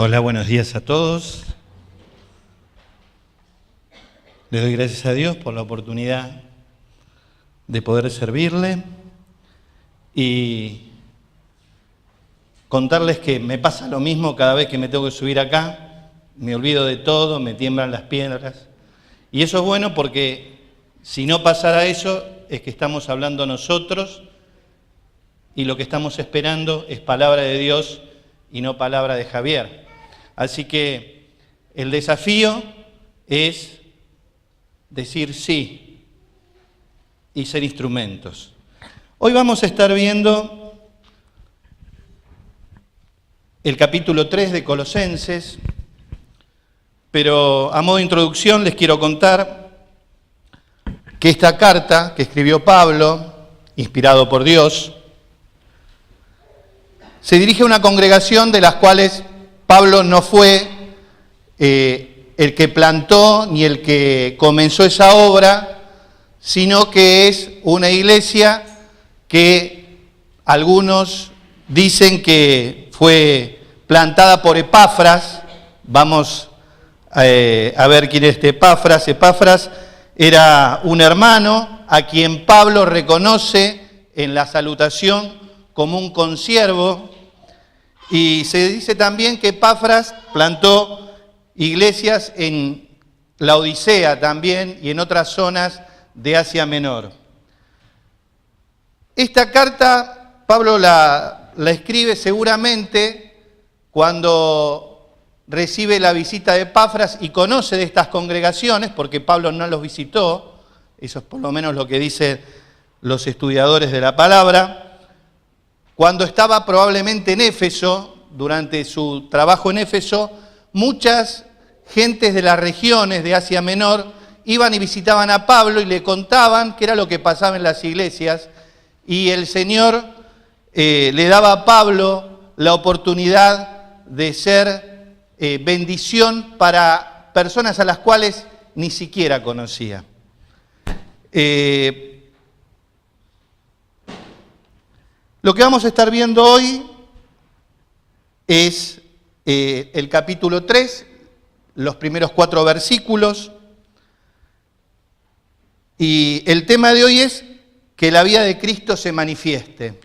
Hola, buenos días a todos. Le doy gracias a Dios por la oportunidad de poder servirle y contarles que me pasa lo mismo cada vez que me tengo que subir acá. Me olvido de todo, me tiemblan las piernas. Y eso es bueno porque si no pasara eso es que estamos hablando nosotros y lo que estamos esperando es palabra de Dios y no palabra de Javier. Así que el desafío es decir sí y ser instrumentos. Hoy vamos a estar viendo el capítulo 3 de Colosenses, pero a modo de introducción les quiero contar que esta carta que escribió Pablo, inspirado por Dios, se dirige a una congregación de las cuales Pablo no fue el que plantó ni el que comenzó esa obra, sino que es una iglesia que algunos dicen que fue plantada por Epafras. Vamos a ver quién es este Epafras. Epafras era un hermano a quien Pablo reconoce en la salutación como un consiervo. Y se dice también que Epafras plantó iglesias en la Odisea también y en otras zonas de Asia Menor. Esta carta Pablo la escribe seguramente cuando recibe la visita de Epafras y conoce de estas congregaciones, porque Pablo no los visitó, eso es por lo menos lo que dicen los estudiadores de la palabra. Cuando estaba probablemente en Éfeso, durante su trabajo en Éfeso, muchas gentes de las regiones de Asia Menor iban y visitaban a Pablo y le contaban qué era lo que pasaba en las iglesias, y el Señor le daba a Pablo la oportunidad de ser bendición para personas a las cuales ni siquiera conocía. Lo que vamos a estar viendo hoy es el capítulo 3, los primeros 4 versículos, y el tema de hoy es que la vida de Cristo se manifieste.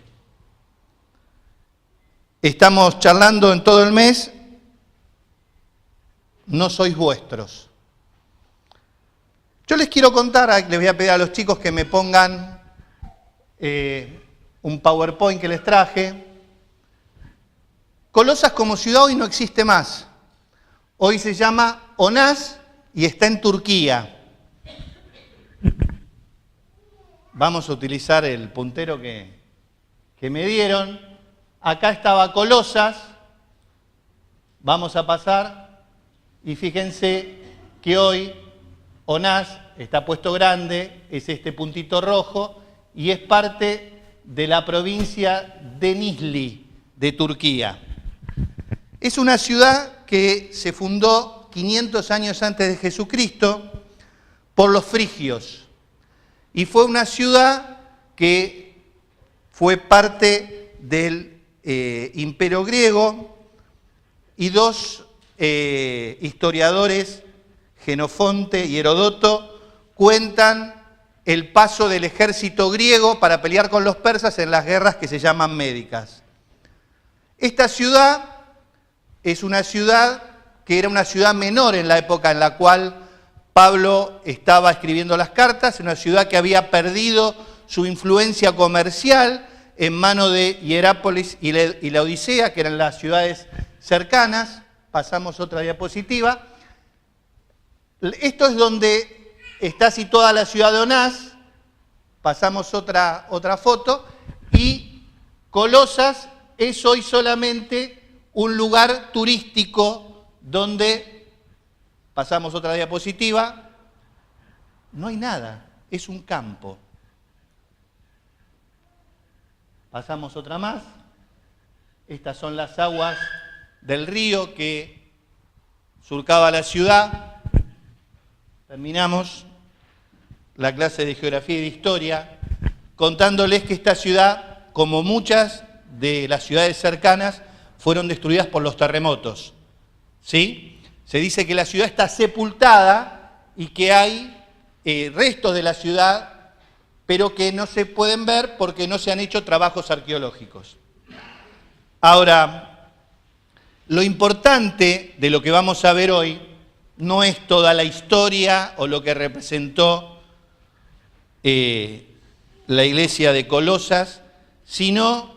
Estamos charlando en todo el mes, no sois vuestros. Yo les quiero contar, les voy a pedir a los chicos que me pongan un PowerPoint que les traje. Colosas como ciudad hoy no existe más. Hoy se llama Onás y está en Turquía. Vamos a utilizar el puntero que me dieron. Acá estaba Colosas. Vamos a pasar y fíjense que hoy Onás está puesto grande, es este puntito rojo y es parte de la provincia de Denizli, de Turquía. Es una ciudad que se fundó 500 años antes de Jesucristo por los frigios. Y fue una ciudad que fue parte del Imperio griego, y dos historiadores, Jenofonte y Herodoto, cuentan el paso del ejército griego para pelear con los persas en las guerras que se llaman médicas. Esta ciudad es una ciudad que era una ciudad menor en la época en la cual Pablo estaba escribiendo las cartas, una ciudad que había perdido su influencia comercial en manos de Hierápolis y la Odisea, que eran las ciudades cercanas. Pasamos otra diapositiva. Esto es donde está situada la ciudad de Onás. Pasamos otra foto. Y Colosas es hoy solamente un lugar turístico donde, pasamos otra diapositiva, no hay nada, es un campo. Pasamos otra más. Estas son las aguas del río que surcaba la ciudad. Terminamos la clase de geografía y de historia contándoles que esta ciudad, como muchas de las ciudades cercanas, fueron destruidas por los terremotos. ¿sí? Se dice que la ciudad está sepultada y que hay restos de la ciudad, pero que no se pueden ver porque no se han hecho trabajos arqueológicos. Ahora, lo importante de lo que vamos a ver hoy no es toda la historia o lo que representó la iglesia de Colosas, sino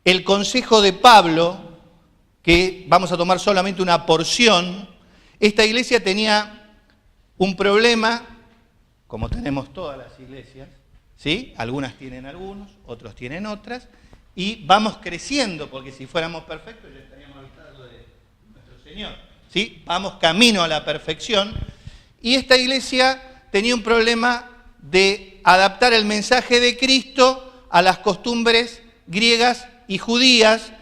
el consejo de Pablo, que vamos a tomar solamente una porción. Esta iglesia tenía un problema, como tenemos todas las iglesias, ¿sí? Algunas tienen algunos, otros tienen otras, y vamos creciendo, porque si fuéramos perfectos ya estaríamos al lado de nuestro Señor, ¿sí? Vamos camino a la perfección, y esta iglesia tenía un problema de adaptar el mensaje de Cristo a las costumbres griegas y judías,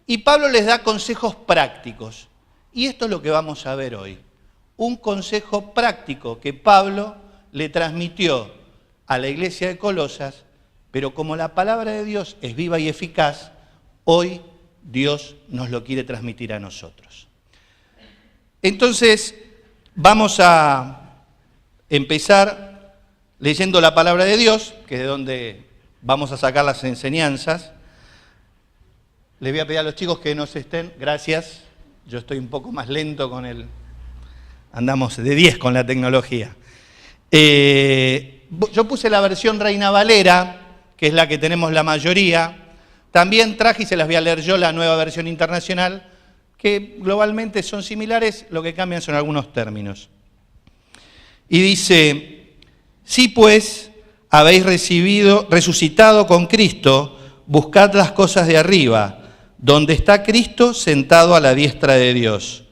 y Pablo les da consejos prácticos. Y esto es lo que vamos a ver hoy. Un consejo práctico que Pablo le transmitió a la iglesia de Colosas, pero como la palabra de Dios es viva y eficaz, hoy Dios nos lo quiere transmitir a nosotros. Entonces, vamos a empezar leyendo la palabra de Dios, que es de donde vamos a sacar las enseñanzas. Les voy a pedir a los chicos que nos estén, gracias, yo estoy un poco más lento con andamos de 10 con la tecnología. Yo puse la versión Reina Valera, que es la que tenemos la mayoría. También traje, y se las voy a leer yo, la nueva versión internacional, que globalmente son similares, lo que cambian son algunos términos. Y dice, si pues habéis resucitado con Cristo, buscad las cosas de arriba, donde está Cristo sentado a la diestra de Dios.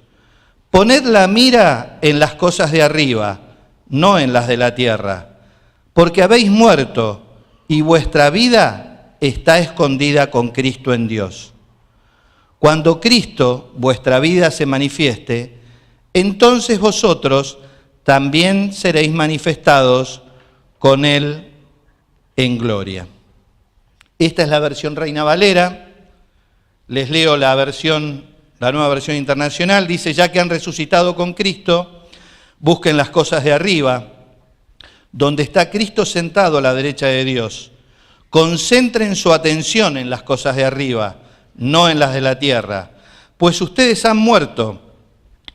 Poned la mira en las cosas de arriba, no en las de la tierra, porque habéis muerto y vuestra vida está escondida con Cristo en Dios. Cuando Cristo, vuestra vida, se manifieste, entonces vosotros también seréis manifestados con Él en gloria. Esta es la versión Reina Valera. Les leo la nueva versión internacional. Dice, ya que han resucitado con Cristo, busquen las cosas de arriba, donde está Cristo sentado a la derecha de Dios. Concentren su atención en las cosas de arriba, no en las de la tierra, pues ustedes han muerto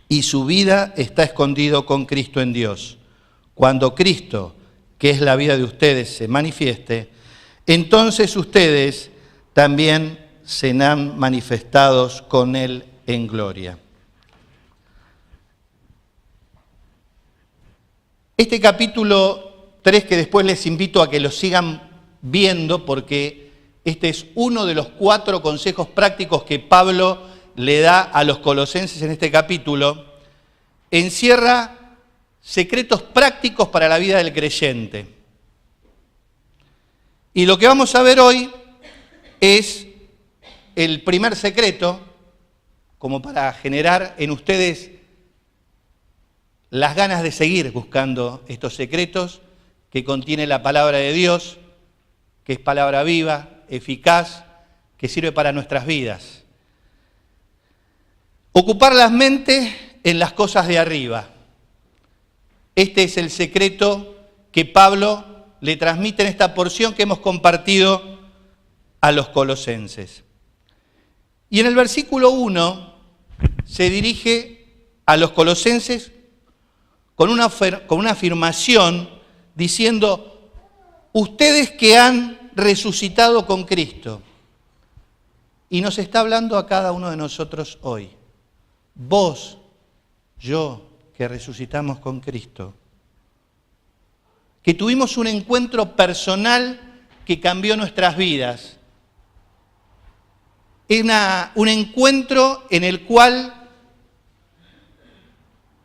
y su vida está escondido con Cristo en Dios. Cuando Cristo, que es la vida de ustedes, se manifieste, entonces ustedes también serán manifestados con Él en gloria. Este capítulo 3, que después les invito a que lo sigan viendo, porque este es uno de los 4 consejos prácticos que Pablo le da a los colosenses en este capítulo, encierra secretos prácticos para la vida del creyente. Y lo que vamos a ver hoy es el primer secreto, como para generar en ustedes las ganas de seguir buscando estos secretos que contiene la palabra de Dios, que es palabra viva, eficaz, que sirve para nuestras vidas. Ocupar las mentes en las cosas de arriba. Este es el secreto que Pablo le transmite en esta porción que hemos compartido a los colosenses. Y en el versículo 1 se dirige a los colosenses con una afirmación diciendo, ustedes que han resucitado con Cristo. Y nos está hablando a cada uno de nosotros hoy. Vos, yo, que resucitamos con Cristo. Que tuvimos un encuentro personal que cambió nuestras vidas. Es un encuentro en el cual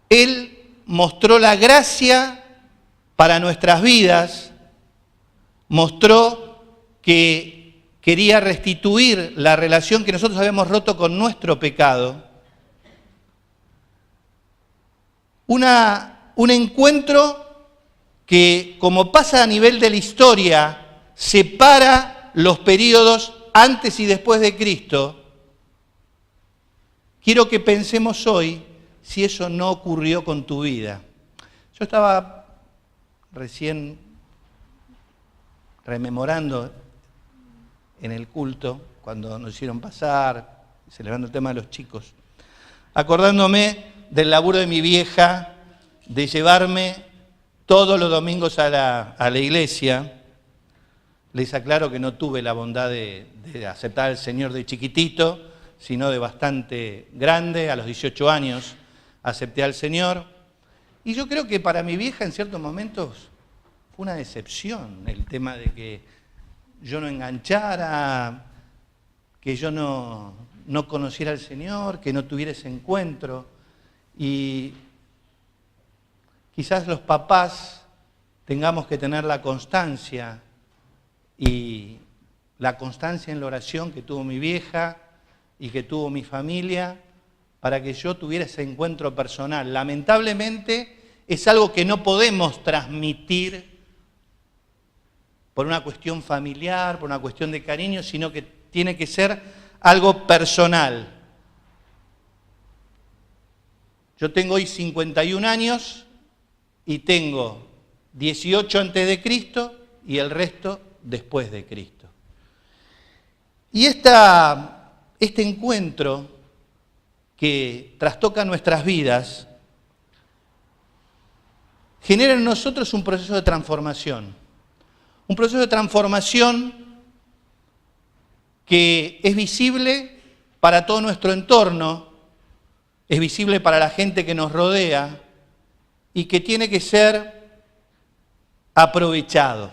Él mostró la gracia para nuestras vidas, mostró que quería restituir la relación que nosotros habíamos roto con nuestro pecado. Un encuentro que, como pasa a nivel de la historia, separa los períodos antes y después de Cristo, quiero que pensemos hoy si eso no ocurrió con tu vida. Yo estaba recién rememorando en el culto, cuando nos hicieron pasar, celebrando el tema de los chicos, acordándome del laburo de mi vieja, de llevarme todos los domingos a la iglesia. Les aclaro que no tuve la bondad de aceptar al Señor de chiquitito, sino de bastante grande, a los 18 años acepté al Señor. Y yo creo que para mi vieja en ciertos momentos fue una decepción el tema de que yo no enganchara, que yo no conociera al Señor, que no tuviera ese encuentro. Y quizás los papás tengamos que tener la constancia y la constancia en la oración que tuvo mi vieja y que tuvo mi familia para que yo tuviera ese encuentro personal. Lamentablemente es algo que no podemos transmitir por una cuestión familiar, por una cuestión de cariño, sino que tiene que ser algo personal. Yo tengo hoy 51 años y tengo 18 antes de Cristo y el resto después de Cristo. Y este encuentro que trastoca nuestras vidas genera en nosotros un proceso de transformación. Un proceso de transformación que es visible para todo nuestro entorno, es visible para la gente que nos rodea y que tiene que ser aprovechado.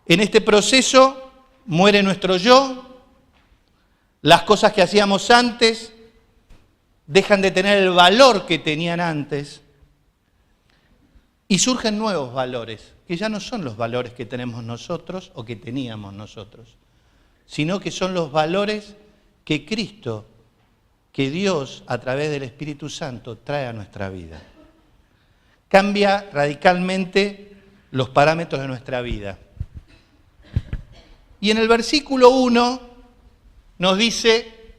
En este proceso muere nuestro yo, las cosas que hacíamos antes dejan de tener el valor que tenían antes y surgen nuevos valores, que ya no son los valores que tenemos nosotros o que teníamos nosotros, sino que son los valores que Cristo, que Dios a través del Espíritu Santo trae a nuestra vida. Cambia radicalmente los parámetros de nuestra vida. Y en el versículo 1 nos dice,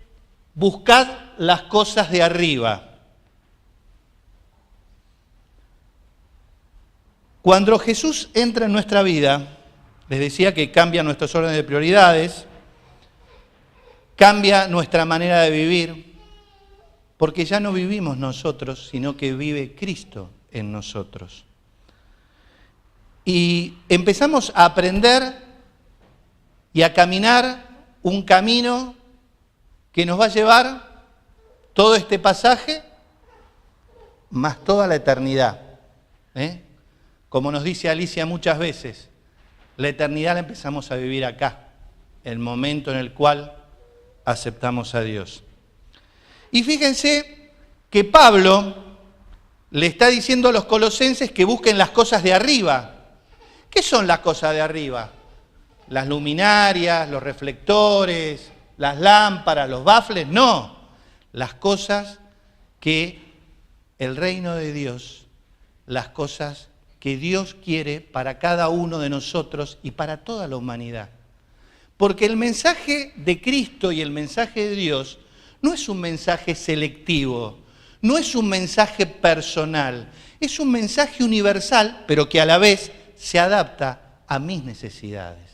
buscad las cosas de arriba. Cuando Jesús entra en nuestra vida, les decía que cambia nuestros órdenes de prioridades, cambia nuestra manera de vivir, porque ya no vivimos nosotros, sino que vive Cristo en nosotros. Y empezamos a aprender y a caminar un camino que nos va a llevar todo este pasaje más toda la eternidad. Como nos dice Alicia muchas veces, la eternidad la empezamos a vivir acá, el momento en el cual aceptamos a Dios. Y fíjense que Pablo le está diciendo a los colosenses que busquen las cosas de arriba. ¿Qué son las cosas de arriba? Las luminarias, los reflectores, las lámparas, los bafles, no. Las cosas que el reino de Dios, las cosas que Dios quiere para cada uno de nosotros y para toda la humanidad. Porque el mensaje de Cristo y el mensaje de Dios no es un mensaje selectivo, no es un mensaje personal, es un mensaje universal, pero que a la vez se adapta a mis necesidades.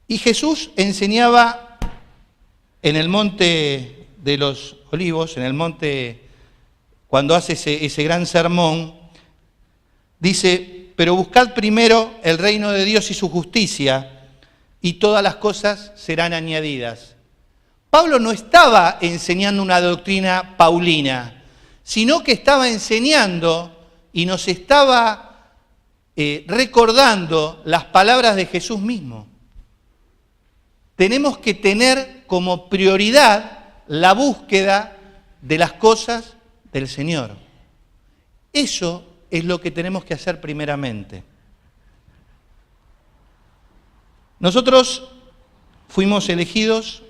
Y Jesús enseñaba en el monte de los Olivos, en el monte, cuando hace ese gran sermón, dice, pero buscad primero el reino de Dios y su justicia, y todas las cosas serán añadidas. Pablo no estaba enseñando una doctrina paulina, sino que estaba enseñando y nos estaba recordando las palabras de Jesús mismo. Tenemos que tener como prioridad la búsqueda de las cosas del Señor. Eso es lo que tenemos que hacer primeramente. Nosotros fuimos elegidos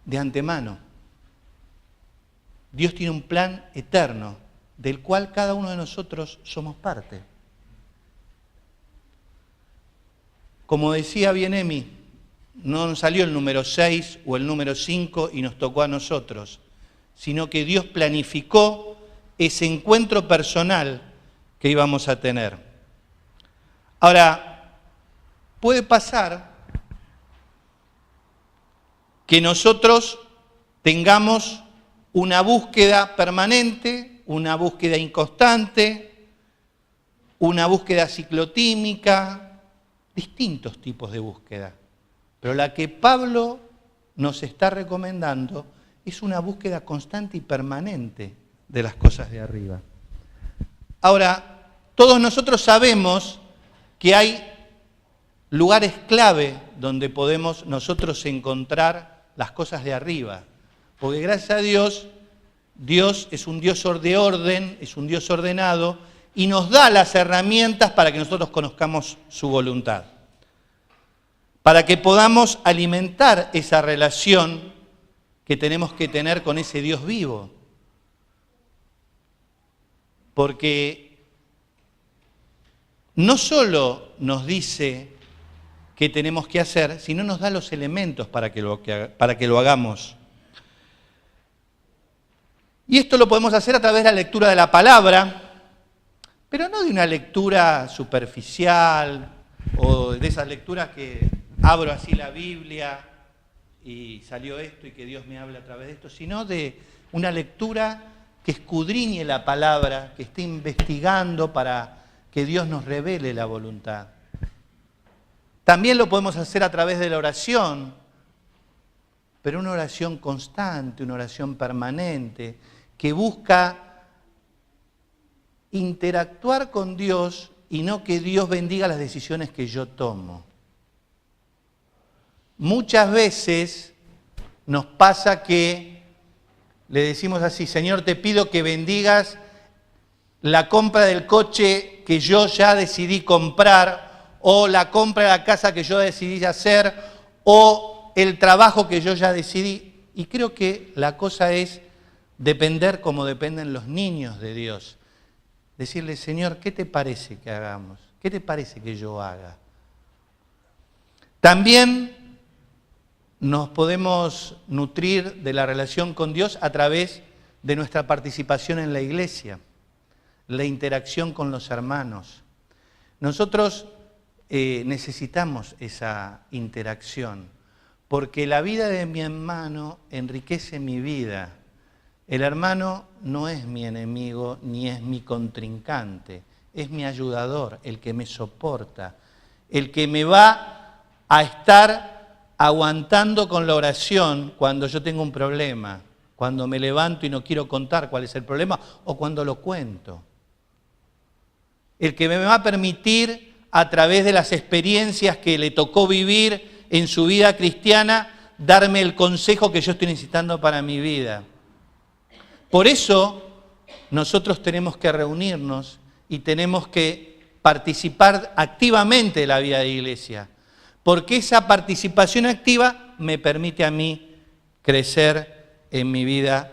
de antemano. Dios tiene un plan eterno del cual cada uno de nosotros somos parte. Como decía bien Emi, no nos salió el número 6 o el número 5 y nos tocó a nosotros, sino que Dios planificó ese encuentro personal que íbamos a tener. Ahora, puede pasar que nosotros tengamos una búsqueda permanente, una búsqueda inconstante, una búsqueda ciclotímica, distintos tipos de búsqueda. Pero la que Pablo nos está recomendando es una búsqueda constante y permanente de las cosas de arriba. Ahora, todos nosotros sabemos que hay lugares clave donde podemos nosotros encontrar las cosas de arriba. Porque gracias a Dios, Dios es un Dios de orden, es un Dios ordenado y nos da las herramientas para que nosotros conozcamos su voluntad. Para que podamos alimentar esa relación que tenemos que tener con ese Dios vivo. Porque no solo nos dice qué tenemos que hacer, sino nos da los elementos para que lo hagamos. Y esto lo podemos hacer a través de la lectura de la palabra, pero no de una lectura superficial o de esas lecturas que abro así la Biblia y salió esto y que Dios me habla a través de esto, sino de una lectura que escudriñe la palabra, que esté investigando para que Dios nos revele la voluntad. También lo podemos hacer a través de la oración, pero una oración constante, una oración permanente, que busca interactuar con Dios y no que Dios bendiga las decisiones que yo tomo. Muchas veces nos pasa que le decimos así: Señor, te pido que bendigas la compra del coche que yo ya decidí comprar, o la compra de la casa que yo decidí hacer, o el trabajo que yo ya decidí. Y creo que la cosa es depender como dependen los niños de Dios. Decirle: Señor, ¿qué te parece que hagamos? ¿Qué te parece que yo haga? También nos podemos nutrir de la relación con Dios a través de nuestra participación en la iglesia, la interacción con los hermanos. Nosotros necesitamos esa interacción, porque la vida de mi hermano enriquece mi vida. El hermano no es mi enemigo ni es mi contrincante, es mi ayudador, el que me soporta, el que me va a estar aguantando con la oración cuando yo tengo un problema, cuando me levanto y no quiero contar cuál es el problema o cuando lo cuento. El que me va a permitir, a través de las experiencias que le tocó vivir en su vida cristiana, darme el consejo que yo estoy necesitando para mi vida. Por eso nosotros tenemos que reunirnos y tenemos que participar activamente de la vida de la iglesia, porque esa participación activa me permite a mí crecer en mi vida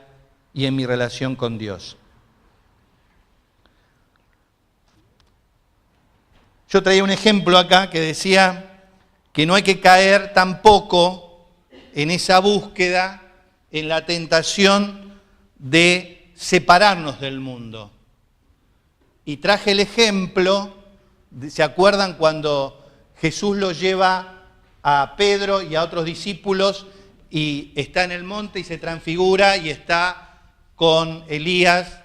y en mi relación con Dios. Yo traía un ejemplo acá que decía que no hay que caer tampoco en esa búsqueda, en la tentación de separarnos del mundo. Y traje el ejemplo, ¿se acuerdan cuando Jesús lo lleva a Pedro y a otros discípulos y está en el monte y se transfigura y está con Elías?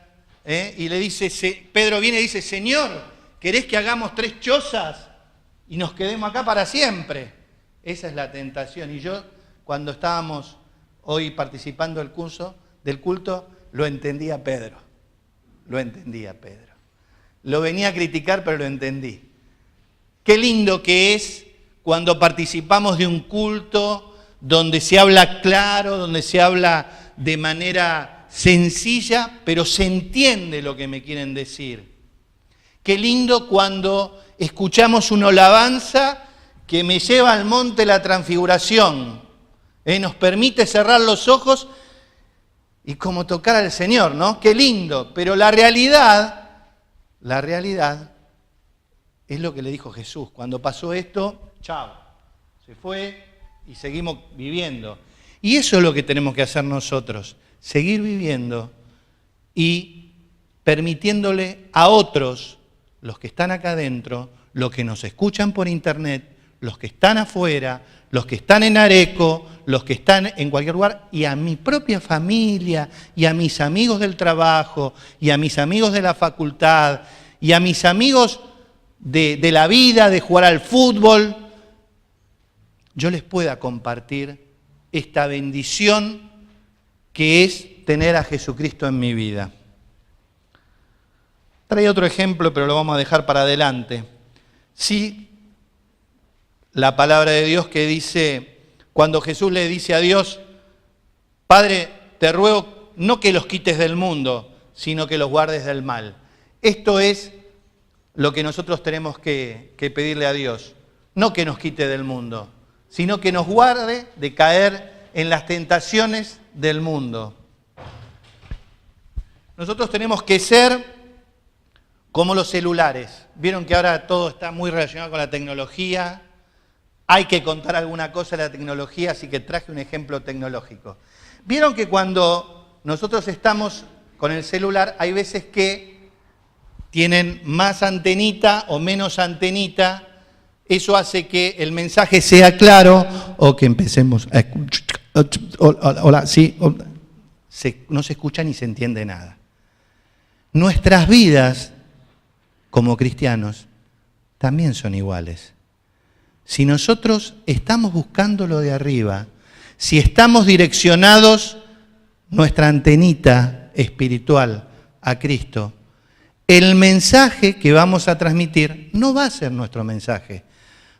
Y le dice, Pedro viene y dice: Señor, ¿querés que hagamos 3 chozas y nos quedemos acá para siempre? Esa es la tentación. Y yo, cuando estábamos hoy participando del culto, lo entendía a Pedro. Lo venía a criticar, pero lo entendí. Qué lindo que es cuando participamos de un culto donde se habla claro, donde se habla de manera sencilla, pero se entiende lo que me quieren decir. Qué lindo cuando escuchamos una alabanza que me lleva al monte de la transfiguración. Nos permite cerrar los ojos y como tocar al Señor, ¿no? Qué lindo. Pero la realidad es lo que le dijo Jesús. Cuando pasó esto, chao, se fue y seguimos viviendo. Y eso es lo que tenemos que hacer nosotros, seguir viviendo y permitiéndole a otros, los que están acá adentro, los que nos escuchan por internet, los que están afuera, los que están en Areco, los que están en cualquier lugar, y a mi propia familia, y a mis amigos del trabajo, y a mis amigos de la facultad, y a mis amigos de la vida, de jugar al fútbol, yo les pueda compartir esta bendición que es tener a Jesucristo en mi vida. Trae otro ejemplo, pero lo vamos a dejar para adelante. Sí, la palabra de Dios que dice, cuando Jesús le dice a Dios, Padre, te ruego no que los quites del mundo, sino que los guardes del mal. Esto es lo que nosotros tenemos que pedirle a Dios, no que nos quite del mundo, sino que nos guarde de caer en las tentaciones del mundo. Nosotros tenemos que ser como los celulares. Vieron que ahora todo está muy relacionado con la tecnología. Hay que contar alguna cosa de la tecnología, así que traje un ejemplo tecnológico. Vieron que cuando nosotros estamos con el celular, hay veces que tienen más antenita o menos antenita. Eso hace que el mensaje sea claro o que empecemos a escuchar. Hola, sí. No se escucha ni se entiende nada. Nuestras vidas como cristianos también son iguales. Si nosotros estamos buscando lo de arriba, si estamos direccionados nuestra antenita espiritual a Cristo, el mensaje que vamos a transmitir no va a ser nuestro mensaje,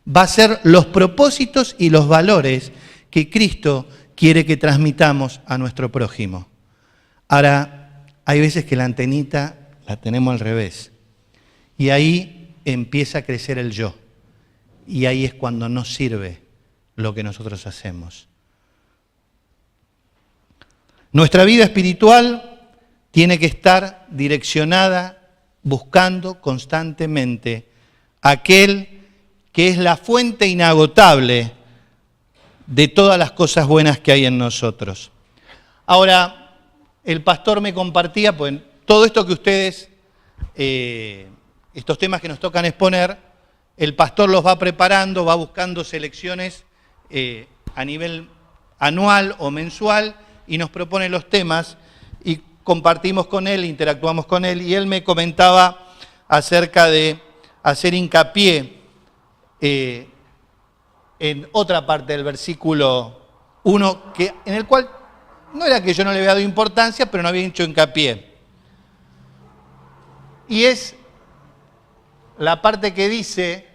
va a ser los propósitos y los valores que Cristo quiere que transmitamos a nuestro prójimo. Ahora, hay veces que la antenita la tenemos al revés y ahí empieza a crecer el yo. Y ahí es cuando no sirve lo que nosotros hacemos. Nuestra vida espiritual tiene que estar direccionada, buscando constantemente aquel que es la fuente inagotable de todas las cosas buenas que hay en nosotros. Ahora, el pastor me compartía, pues todo esto que ustedes, estos temas que nos tocan exponer, el pastor los va preparando, va buscando selecciones a nivel anual o mensual y nos propone los temas y compartimos con él, interactuamos con él y él me comentaba acerca de hacer hincapié en otra parte del versículo 1, en el cual no era que yo no le había dado importancia, pero no había hecho hincapié. Y es la parte que dice,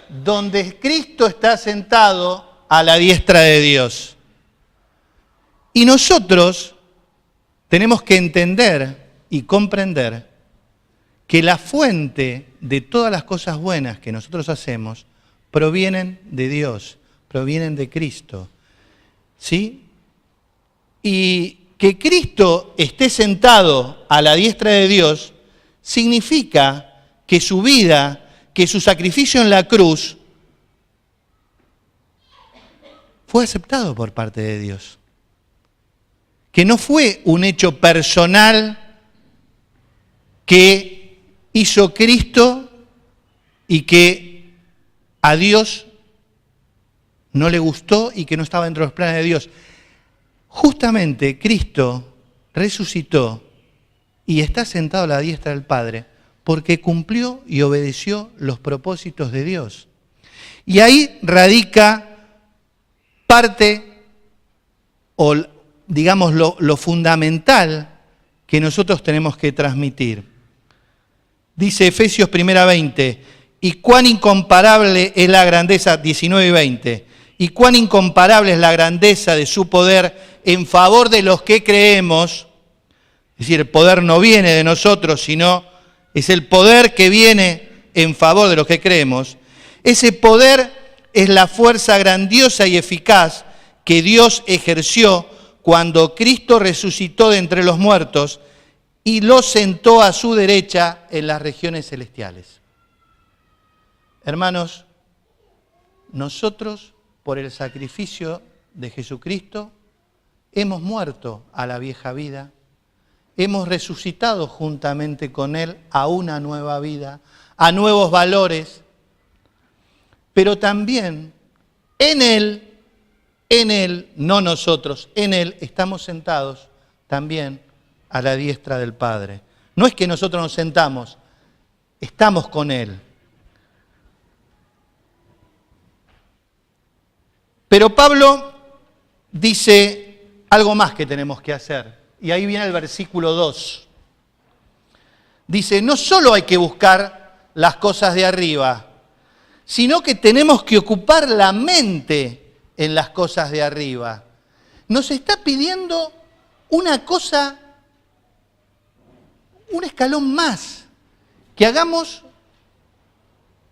donde Cristo está sentado a la diestra de Dios. Y nosotros tenemos que entender y comprender que la fuente de todas las cosas buenas que nosotros hacemos provienen de Dios, provienen de Cristo. ¿Sí? Y que Cristo esté sentado a la diestra de Dios significa que su vida, que su sacrificio en la cruz fue aceptado por parte de Dios. Que no fue un hecho personal que hizo Cristo y que a Dios no le gustó y que no estaba dentro de los planes de Dios. Justamente Cristo resucitó y está sentado a la diestra del Padre porque cumplió y obedeció los propósitos de Dios. Y ahí radica parte, o digamos lo fundamental que nosotros tenemos que transmitir. Dice Efesios 1:20, y cuán incomparable es la grandeza, 19 y 20, y cuán incomparable es la grandeza de su poder en favor de los que creemos. Es decir, el poder no viene de nosotros, sino es el poder que viene en favor de los que creemos. Ese poder es la fuerza grandiosa y eficaz que Dios ejerció cuando Cristo resucitó de entre los muertos y lo sentó a su derecha en las regiones celestiales. Hermanos, nosotros por el sacrificio de Jesucristo, hemos muerto a la vieja vida, hemos resucitado juntamente con Él a una nueva vida, a nuevos valores, pero también en Él, no nosotros, en Él estamos sentados también a la diestra del Padre. No es que nosotros nos sentamos, estamos con Él. Pero Pablo dice algo más que tenemos que hacer. Y ahí viene el versículo 2. Dice, no solo hay que buscar las cosas de arriba, sino que tenemos que ocupar la mente en las cosas de arriba. Nos está pidiendo una cosa, un escalón más, que hagamos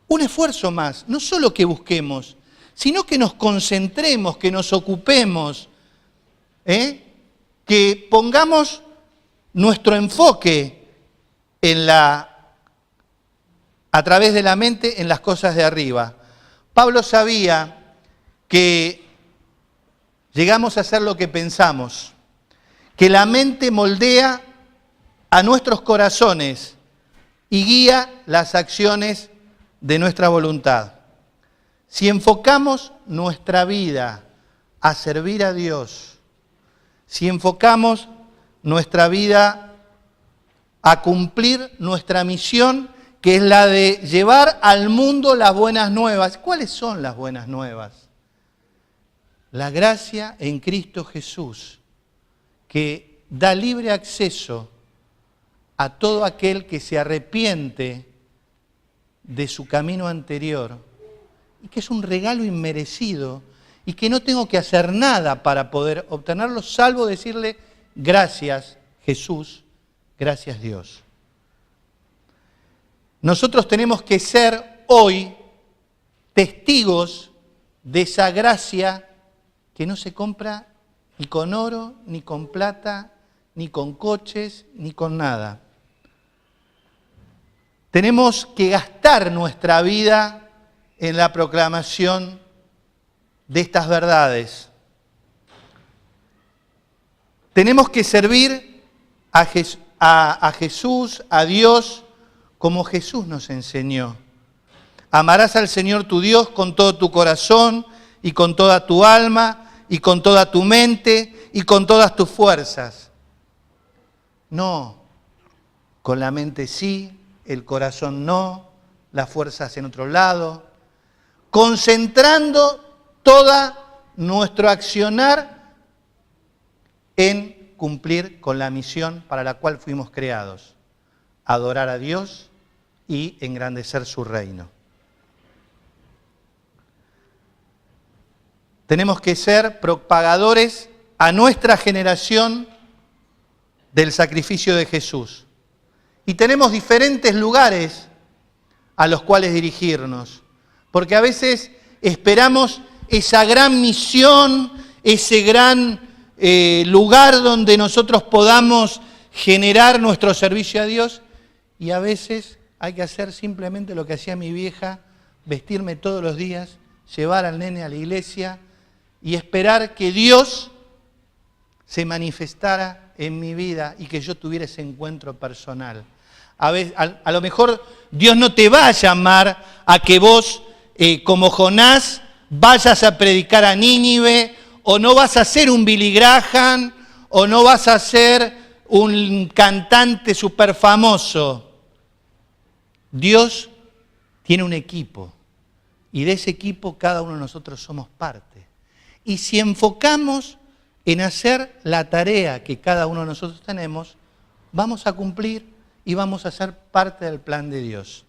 un esfuerzo más, no solo que busquemos, sino que nos concentremos, que nos ocupemos, que pongamos nuestro enfoque a través de la mente en las cosas de arriba. Pablo sabía que llegamos a hacer lo que pensamos, que la mente moldea a nuestros corazones y guía las acciones de nuestra voluntad. Si enfocamos nuestra vida a servir a Dios, si enfocamos nuestra vida a cumplir nuestra misión, que es la de llevar al mundo las buenas nuevas. ¿Cuáles son las buenas nuevas? La gracia en Cristo Jesús, que da libre acceso a todo aquel que se arrepiente de su camino anterior, y que es un regalo inmerecido, y que no tengo que hacer nada para poder obtenerlo, salvo decirle gracias Jesús, gracias Dios. Nosotros tenemos que ser hoy testigos de esa gracia que no se compra ni con oro, ni con plata, ni con coches, ni con nada. Tenemos que gastar nuestra vida en la proclamación de estas verdades. Tenemos que servir a Jesús, a Dios, como Jesús nos enseñó. Amarás al Señor tu Dios con todo tu corazón y con toda tu alma y con toda tu mente y con todas tus fuerzas. No, con la mente sí, el corazón no, las fuerzas en otro lado. Concentrando toda nuestro accionar en cumplir con la misión para la cual fuimos creados. Adorar a Dios y engrandecer su reino. Tenemos que ser propagadores a nuestra generación del sacrificio de Jesús. Y tenemos diferentes lugares a los cuales dirigirnos. Porque a veces esperamos esa gran misión, ese gran lugar donde nosotros podamos generar nuestro servicio a Dios, y a veces hay que hacer simplemente lo que hacía mi vieja, vestirme todos los días, llevar al nene a la iglesia y esperar que Dios se manifestara en mi vida y que yo tuviera ese encuentro personal. A lo mejor Dios no te va a llamar a que vos, como Jonás, vayas a predicar a Nínive, o no vas a ser un Billy Graham, o no vas a ser un cantante súper famoso. Dios tiene un equipo, y de ese equipo cada uno de nosotros somos parte. Y si enfocamos en hacer la tarea que cada uno de nosotros tenemos, vamos a cumplir y vamos a ser parte del plan de Dios.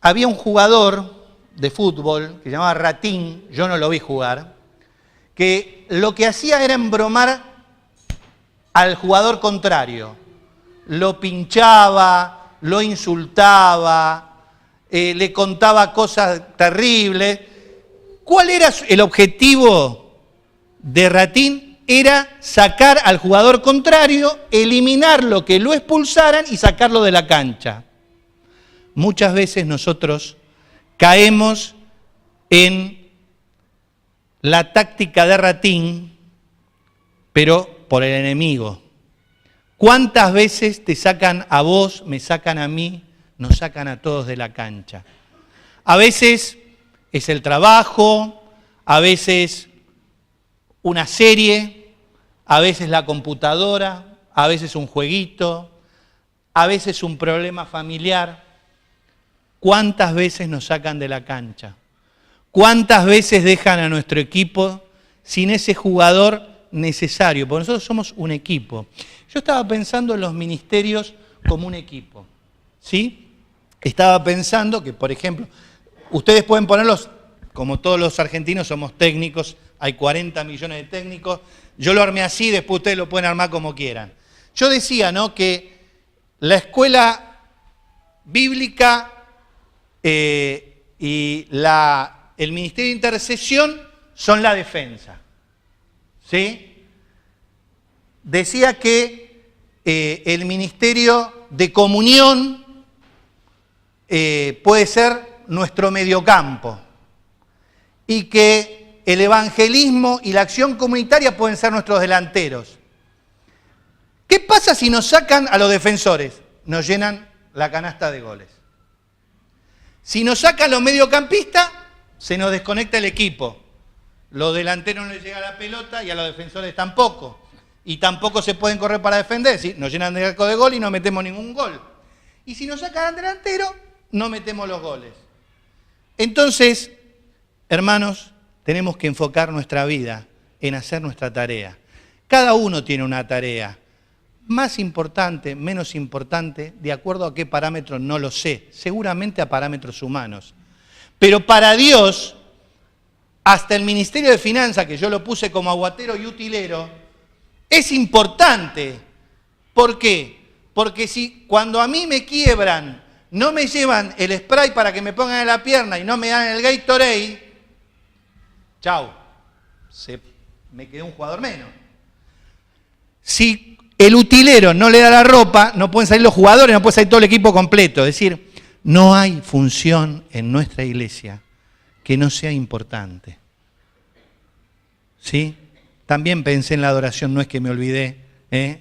Había un jugador de fútbol que se llamaba Ratín, yo no lo vi jugar, que lo que hacía era embromar al jugador contrario. Lo pinchaba, lo insultaba, le contaba cosas terribles. ¿Cuál era el objetivo de Ratín? Era sacar al jugador contrario, eliminarlo, que lo expulsaran y sacarlo de la cancha. Muchas veces nosotros caemos en la táctica de ratín, pero por el enemigo. ¿Cuántas veces te sacan a vos, me sacan a mí, nos sacan a todos de la cancha? A veces es el trabajo, a veces una serie, a veces la computadora, a veces un jueguito, a veces un problema familiar. ¿Cuántas veces nos sacan de la cancha? ¿Cuántas veces dejan a nuestro equipo sin ese jugador necesario? Porque nosotros somos un equipo. Yo estaba pensando en los ministerios como un equipo, ¿sí? Estaba pensando que, por ejemplo, ustedes pueden ponerlos, como todos los argentinos somos técnicos, hay 40 millones de técnicos, yo lo armé así, después ustedes lo pueden armar como quieran. Yo decía, ¿no?, que la escuela bíblica y el ministerio de intercesión son la defensa, ¿sí? Decía que el ministerio de comunión puede ser nuestro mediocampo y que el evangelismo y la acción comunitaria pueden ser nuestros delanteros. ¿Qué pasa si nos sacan a los defensores? Nos llenan la canasta de goles. Si nos sacan los mediocampistas, se nos desconecta el equipo. Los delanteros no les llega la pelota y a los defensores tampoco. Y tampoco se pueden correr para defender. ¿Sí? Nos llenan de arco de gol y no metemos ningún gol. Y si nos sacan al delantero, no metemos los goles. Entonces, hermanos, tenemos que enfocar nuestra vida en hacer nuestra tarea. Cada uno tiene una tarea. Más importante, menos importante, de acuerdo a qué parámetros no lo sé, seguramente a parámetros humanos. Pero para Dios, hasta el Ministerio de Finanzas, que yo lo puse como aguatero y utilero, es importante. ¿Por qué? Porque si cuando a mí me quiebran, no me llevan el spray para que me pongan en la pierna y no me dan el Gatorade, chau, me quedé un jugador menos. Si el utilero no le da la ropa, no pueden salir los jugadores, no puede salir todo el equipo completo. Es decir, no hay función en nuestra iglesia que no sea importante. ¿Sí? También pensé en la adoración, no es que me olvidé,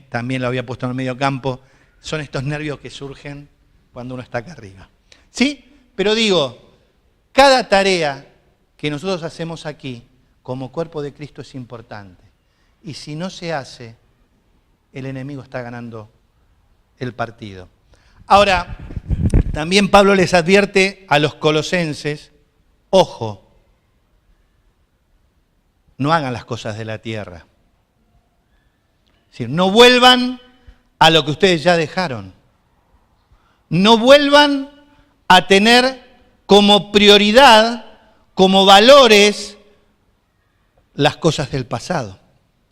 también lo había puesto en el medio campo. Son estos nervios que surgen cuando uno está acá arriba. ¿Sí? Pero digo, cada tarea que nosotros hacemos aquí como cuerpo de Cristo es importante. Y si no se hace, el enemigo está ganando el partido. Ahora, también Pablo les advierte a los colosenses, ojo, no hagan las cosas de la tierra. Es decir, no vuelvan a lo que ustedes ya dejaron. No vuelvan a tener como prioridad, como valores, las cosas del pasado.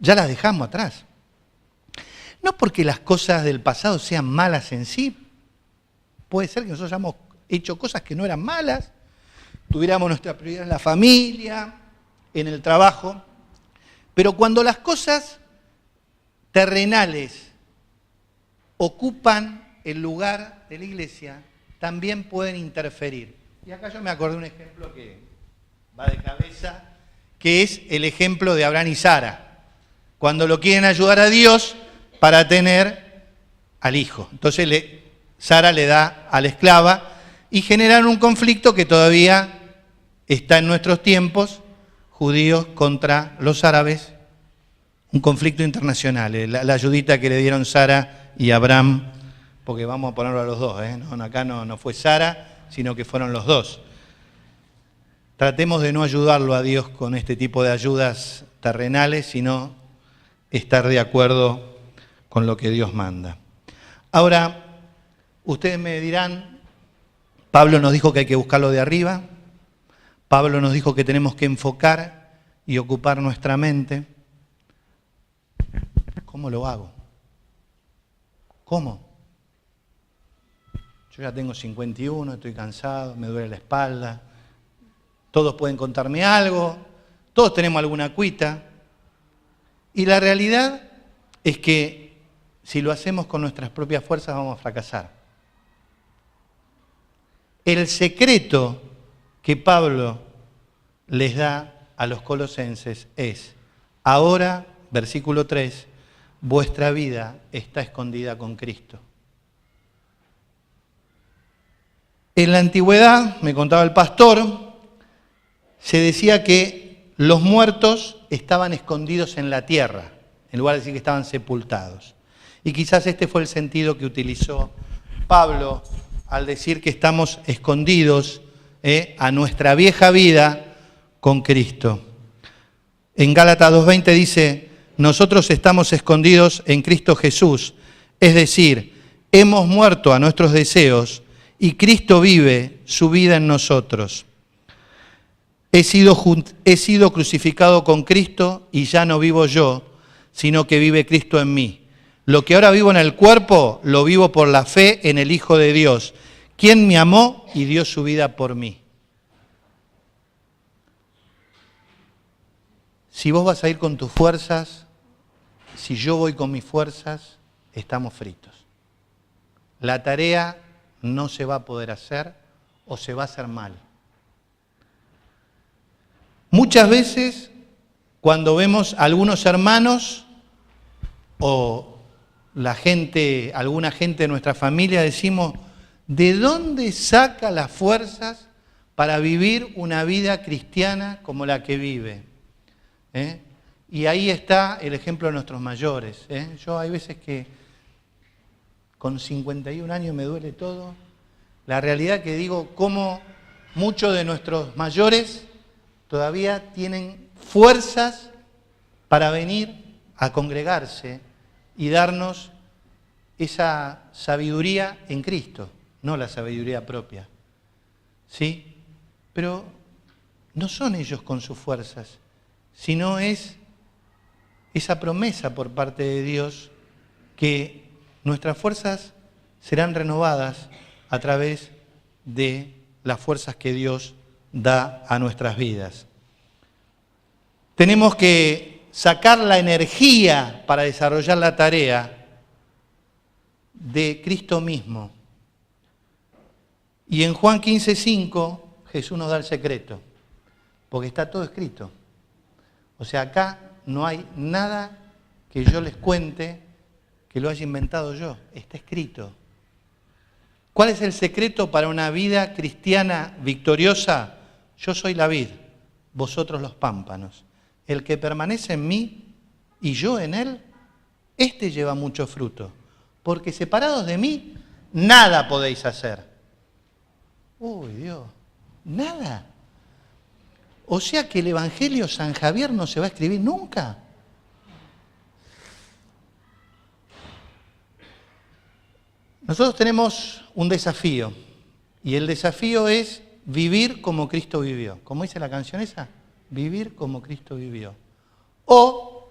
Ya las dejamos atrás. No porque las cosas del pasado sean malas en sí. Puede ser que nosotros hayamos hecho cosas que no eran malas, tuviéramos nuestra prioridad en la familia, en el trabajo, pero cuando las cosas terrenales ocupan el lugar de la iglesia, también pueden interferir. Y acá yo me acordé de un ejemplo que va de cabeza, que es el ejemplo de Abraham y Sara, cuando lo quieren ayudar a Dios para tener al hijo. Entonces Sara le da a la esclava y generan un conflicto que todavía está en nuestros tiempos, judíos contra los árabes, un conflicto internacional, la ayudita que le dieron Sara y Abraham, porque vamos a ponerlo a los dos, no, acá no fue Sara, sino que fueron los dos. Tratemos de no ayudarlo a Dios con este tipo de ayudas terrenales, sino estar de acuerdo con lo que Dios manda. Ahora, ustedes me dirán, Pablo nos dijo que hay que buscarlo de arriba, Pablo nos dijo que tenemos que enfocar y ocupar nuestra mente. ¿Cómo lo hago? ¿Cómo? Yo ya tengo 51, estoy cansado, me duele la espalda, todos pueden contarme algo, todos tenemos alguna cuita, y la realidad es que si lo hacemos con nuestras propias fuerzas vamos a fracasar. El secreto que Pablo les da a los colosenses es: ahora, versículo 3, vuestra vida está escondida con Cristo. En la antigüedad, me contaba el pastor, se decía que los muertos estaban escondidos en la tierra, en lugar de decir que estaban sepultados. Y quizás este fue el sentido que utilizó Pablo al decir que estamos escondidos a nuestra vieja vida con Cristo. En Gálatas 2:20 dice: nosotros estamos escondidos en Cristo Jesús, es decir, hemos muerto a nuestros deseos y Cristo vive su vida en nosotros. He sido crucificado con Cristo y ya no vivo yo, sino que vive Cristo en mí. Lo que ahora vivo en el cuerpo, lo vivo por la fe en el Hijo de Dios, quien me amó y dio su vida por mí. Si vos vas a ir con tus fuerzas, si yo voy con mis fuerzas, estamos fritos. La tarea no se va a poder hacer o se va a hacer mal. Muchas veces, cuando vemos a algunos hermanos o alguna gente de nuestra familia, decimos: ¿de dónde saca las fuerzas para vivir una vida cristiana como la que vive? Y ahí está el ejemplo de nuestros mayores. Yo hay veces que con 51 años me duele todo. La realidad que digo, cómo muchos de nuestros mayores todavía tienen fuerzas para venir a congregarse y darnos esa sabiduría en Cristo, no la sabiduría propia. ¿Sí? Pero no son ellos con sus fuerzas, sino es esa promesa por parte de Dios que nuestras fuerzas serán renovadas a través de las fuerzas que Dios da a nuestras vidas. Tenemos que sacar la energía para desarrollar la tarea de Cristo mismo. Y en Juan 15:5 Jesús nos da el secreto, porque está todo escrito. O sea, acá no hay nada que yo les cuente que lo haya inventado yo, está escrito. ¿Cuál es el secreto para una vida cristiana victoriosa? Yo soy la vid, vosotros los pámpanos. El que permanece en mí y yo en él, este lleva mucho fruto, porque separados de mí, nada podéis hacer. Uy, Dios, nada. O sea que el Evangelio San Javier no se va a escribir nunca. Nosotros tenemos un desafío, y el desafío es vivir como Cristo vivió. ¿Cómo dice la canción esa? Vivir como Cristo vivió. O,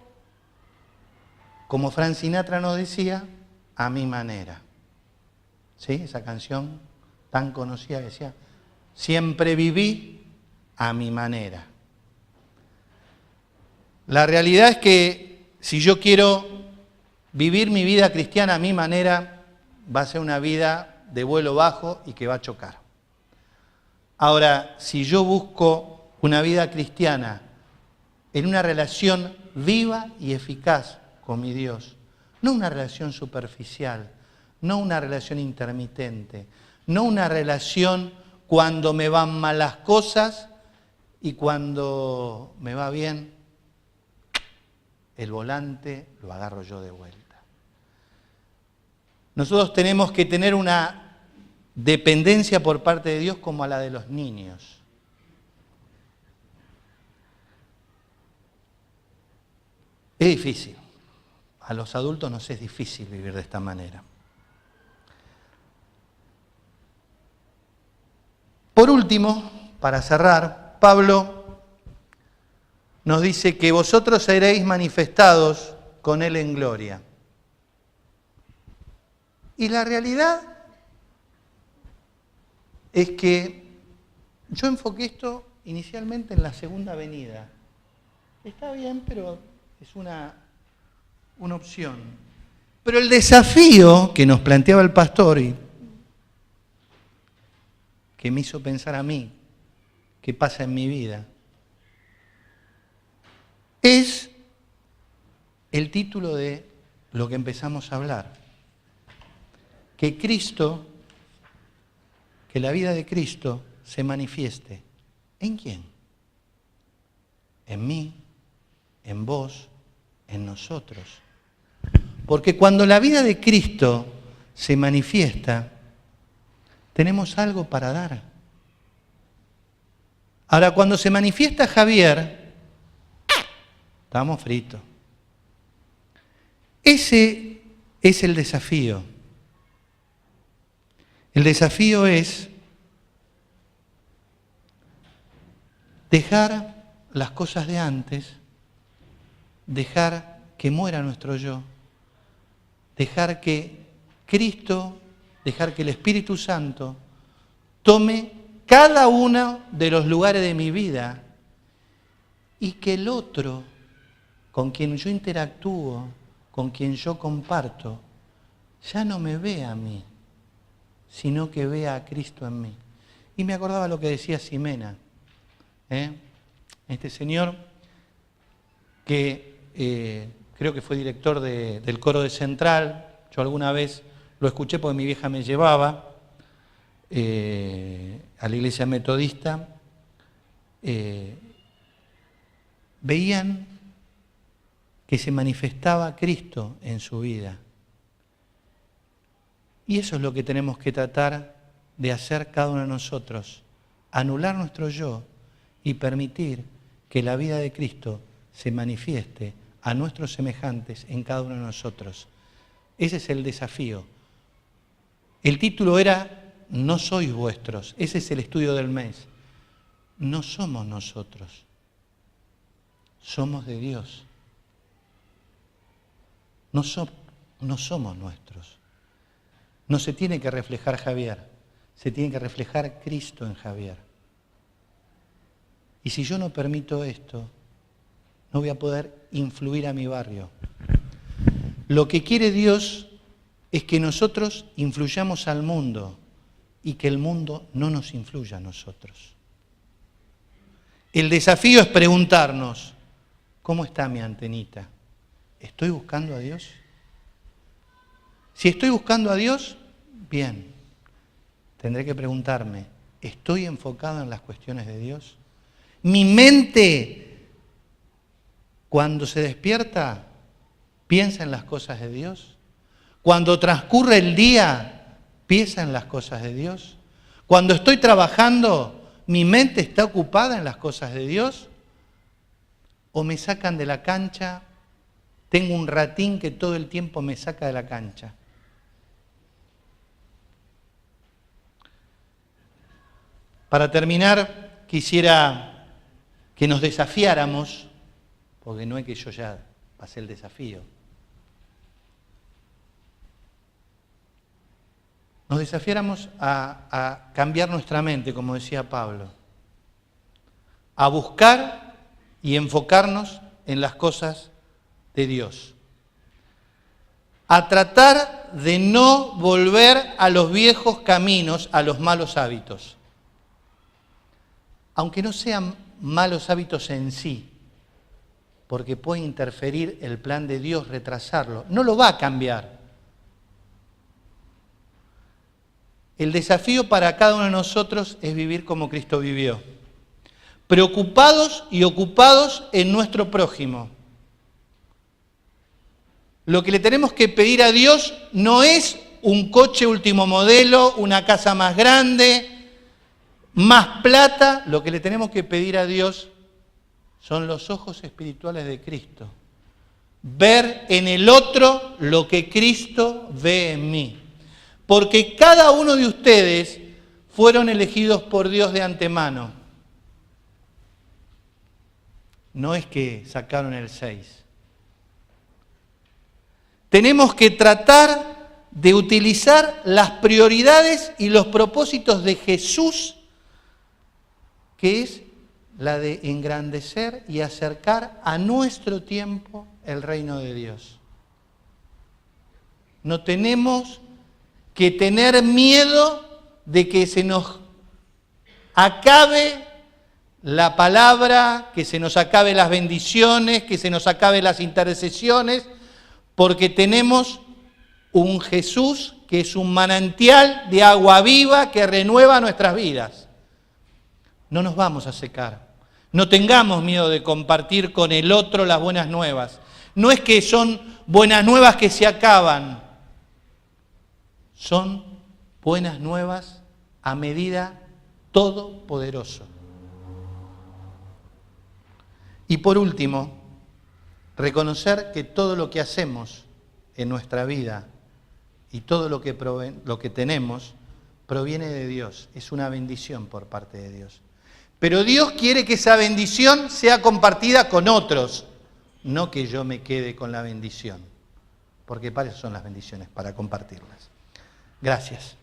como Frank Sinatra nos decía, a mi manera. ¿Sí? Esa canción tan conocida que decía: siempre viví a mi manera. La realidad es que si yo quiero vivir mi vida cristiana a mi manera, va a ser una vida de vuelo bajo y que va a chocar. Ahora, si yo busco una vida cristiana en una relación viva y eficaz con mi Dios, no una relación superficial, no una relación intermitente, no una relación cuando me van mal las cosas y cuando me va bien, el volante lo agarro yo de vuelta. Nosotros tenemos que tener una dependencia por parte de Dios como a la de los niños. Es difícil. A los adultos nos es difícil vivir de esta manera. Por último, para cerrar, Pablo nos dice que vosotros seréis manifestados con Él en gloria. Y la realidad es que yo enfoqué esto inicialmente en la segunda venida. Está bien, pero es una opción. Pero el desafío que nos planteaba el pastor y que me hizo pensar a mí, que pasa en mi vida. Es el título de lo que empezamos a hablar. Que Cristo, que la vida de Cristo se manifieste. ¿En quién? En mí, en vos, en nosotros. Porque cuando la vida de Cristo se manifiesta, tenemos algo para dar. Ahora, cuando se manifiesta Javier, estamos fritos. Ese es el desafío. El desafío es dejar las cosas de antes, dejar que muera nuestro yo, dejar que Cristo, dejar que el Espíritu Santo tome cada uno de los lugares de mi vida y que el otro con quien yo interactúo, con quien yo comparto, ya no me vea a mí, sino que vea a Cristo en mí. Y me acordaba lo que decía Ximena, este señor que creo que fue director del coro de Central. Yo alguna vez lo escuché porque mi vieja me llevaba a la iglesia metodista. Veían que se manifestaba Cristo en su vida. Y eso es lo que tenemos que tratar de hacer cada uno de nosotros, anular nuestro yo y permitir que la vida de Cristo se manifieste a nuestros semejantes en cada uno de nosotros. Ese es el desafío. El título era No sois vuestros. Ese es el estudio del mes. No somos nosotros. Somos de Dios. No somos nuestros. No se tiene que reflejar Javier. Se tiene que reflejar Cristo en Javier. Y si yo no permito esto, no voy a poder influir a mi barrio. Lo que quiere Dios es que nosotros influyamos al mundo y que el mundo no nos influya a nosotros. El desafío es preguntarnos, ¿cómo está mi antenita? ¿Estoy buscando a Dios? Si estoy buscando a Dios, bien. Tendré que preguntarme, ¿estoy enfocado en las cuestiones de Dios? Mi mente, cuando se despierta, piensa en las cosas de Dios. Cuando transcurre el día, piensa en las cosas de Dios. Cuando estoy trabajando, mi mente está ocupada en las cosas de Dios. O me sacan de la cancha, tengo un ratín que todo el tiempo me saca de la cancha. Para terminar, quisiera que nos desafiáramos, porque no es que yo ya pasé el desafío. Nos desafiáramos a cambiar nuestra mente, como decía Pablo, a buscar y enfocarnos en las cosas de Dios, a tratar de no volver a los viejos caminos, a los malos hábitos, aunque no sean malos hábitos en sí, porque puede interferir el plan de Dios, retrasarlo. No lo va a cambiar. El desafío para cada uno de nosotros es vivir como Cristo vivió, preocupados y ocupados en nuestro prójimo. Lo que le tenemos que pedir a Dios no es un coche último modelo, una casa más grande, más plata. Lo que le tenemos que pedir a Dios son los ojos espirituales de Cristo. Ver en el otro lo que Cristo ve en mí. Porque cada uno de ustedes fueron elegidos por Dios de antemano. No es que sacaron el 6. Tenemos que tratar de utilizar las prioridades y los propósitos de Jesús, que es la de engrandecer y acercar a nuestro tiempo el reino de Dios. No tenemos que tener miedo de que se nos acabe la palabra, que se nos acabe las bendiciones, que se nos acabe las intercesiones, porque tenemos un Jesús que es un manantial de agua viva que renueva nuestras vidas. No nos vamos a secar. No tengamos miedo de compartir con el otro las buenas nuevas. No es que son buenas nuevas que se acaban. Son buenas nuevas a medida todopoderoso. Y por último, reconocer que todo lo que hacemos en nuestra vida y todo lo que tenemos proviene de Dios. Es una bendición por parte de Dios. Pero Dios quiere que esa bendición sea compartida con otros, no que yo me quede con la bendición. Porque para eso son las bendiciones, para compartirlas. Gracias.